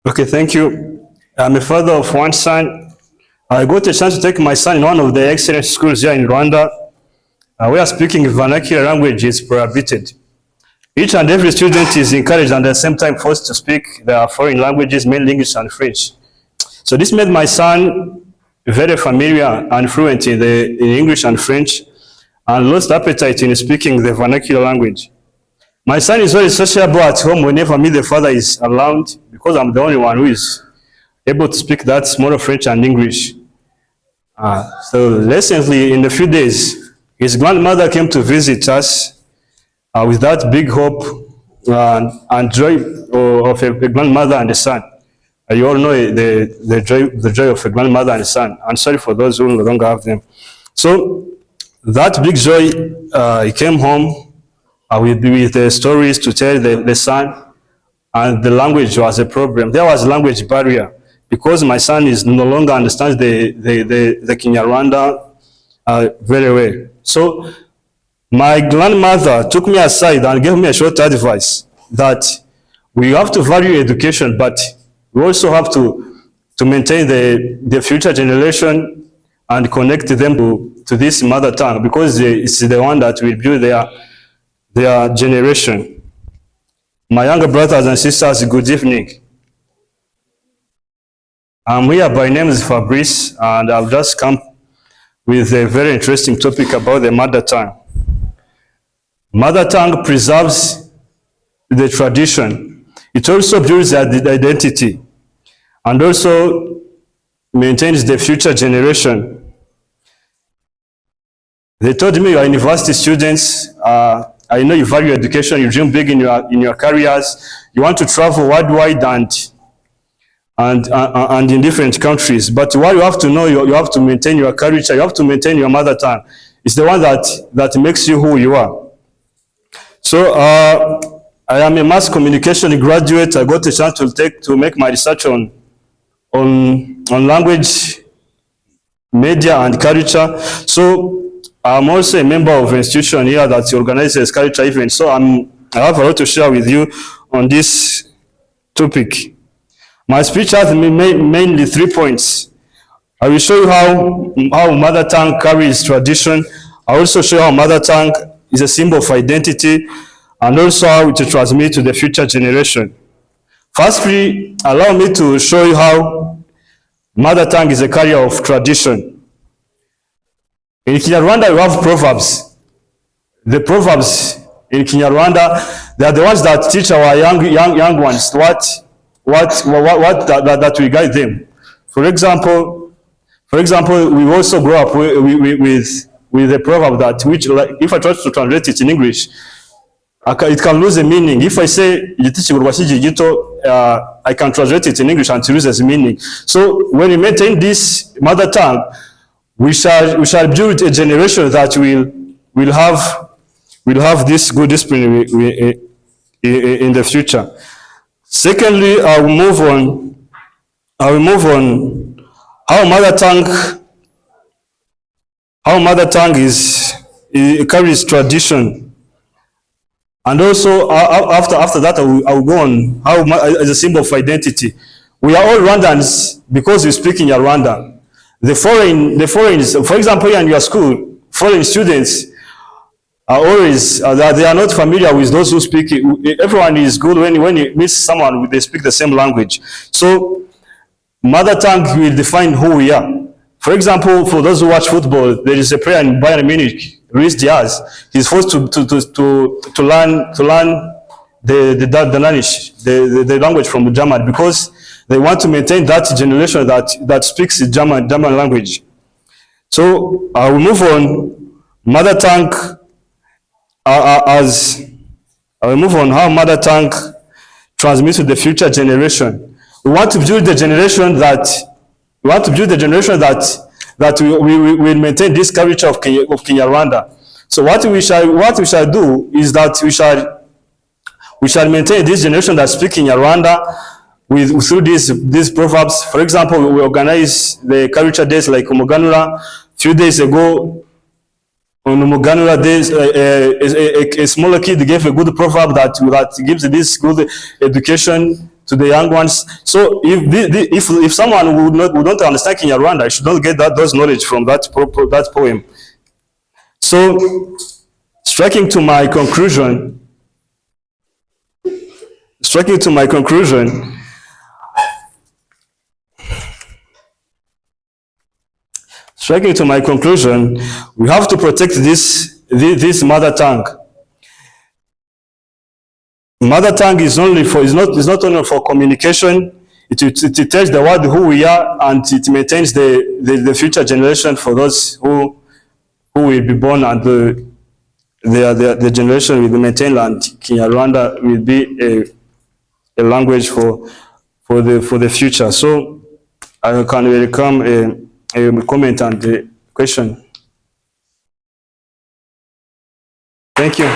Okay, thank you. I'm a father of one son. I got a chance to take my son in one of the excellent schools here in Rwanda, where speaking vernacular language is prohibited. Each and every student is encouraged and at the same time forced to speak their foreign languages, mainly English and French. So this made my son very familiar and fluent in English and French, and lost appetite in speaking the vernacular language. My son is very sociable at home whenever me, the father, is around, because I'm the only one who is able to speak that small French and English. So recently, in a few days, his grandmother came to visit us with that big hope and joy of a grandmother and a son. You all know the joy of a grandmother and a son. I'm sorry for those who no longer have them. So that big joy, he came home with the stories to tell the son, and the language was a problem. There was a language barrier because my son is no longer understands the Kinyarwanda very well. So my grandmother took me aside and gave me a short advice that we have to value education, but we also have to maintain the future generation and connect them to this mother tongue, because it's the one that will build their generation. My younger brothers and sisters, good evening. I'm here by name is Fabrice, and I've just come with a very interesting topic about the mother tongue. Mother tongue preserves the tradition. It also builds the identity and also maintains the future generation. They told me you are university students. I know you value education. You dream big in your careers. You want to travel worldwide and in different countries. But what you have to know, you have to maintain your culture. You have to maintain your mother tongue. It's the one that makes you who you are. So I am a mass communication graduate. I got a chance to make my research on language, media, and culture. So I'm also a member of an institution here that organizes culture events. So I have a lot to share with you on this topic. My speech has mainly 3 points. I will show you how mother tongue carries tradition. I will also show you how mother tongue is a symbol of identity, and also how it transmits to the future generation. Firstly, allow me to show you how mother tongue is a carrier of tradition. In Kinyarwanda, we have proverbs. The proverbs in Kinyarwanda, they are the ones that teach our young ones that we guide them. For example, we also grow up with a proverb that, which, like, if I try to translate it in English, it can lose a meaning. If I say I can translate it in English and it loses meaning. So when we maintain this mother tongue, we shall build a generation that will have this good discipline in the future. Secondly, I will move on how mother tongue carries tradition, and also after that I will go on how as a symbol of identity. We are all Rwandans because we speak in Rwanda. The foreigners, for example, here in your school, foreign students are always, they are not familiar with those who speak. Everyone is good when you meet someone, they speak the same language. So mother tongue will define who we are. For example, for those who watch football, there is a player in Bayern Munich, Luis Diaz. He's forced to learn the language from German, because they want to maintain that generation that speaks German language. So I will move on. Mother tongue I will move on how mother tongue transmits to the future generation. We want to build the generation that will maintain this culture of Kinyarwanda. So what we shall do is that we shall maintain this generation that speaks Kinyarwanda through these proverbs. For example, we organize the culture days like Umuganura. A few days ago, On Umuganura days, a smaller kid gave a good proverb that gives this good education to the young ones. So if someone would not understand Kinyarwanda, should not get those knowledge from that poem. So, striking to my conclusion, we have to protect this mother tongue. Mother tongue is not only for communication. It tells the world who we are, and it maintains the future generation for those who will be born, and the generation will be maintained, and Kinyarwanda will be a language for the future. So I can welcome a comment and a question. Thank you.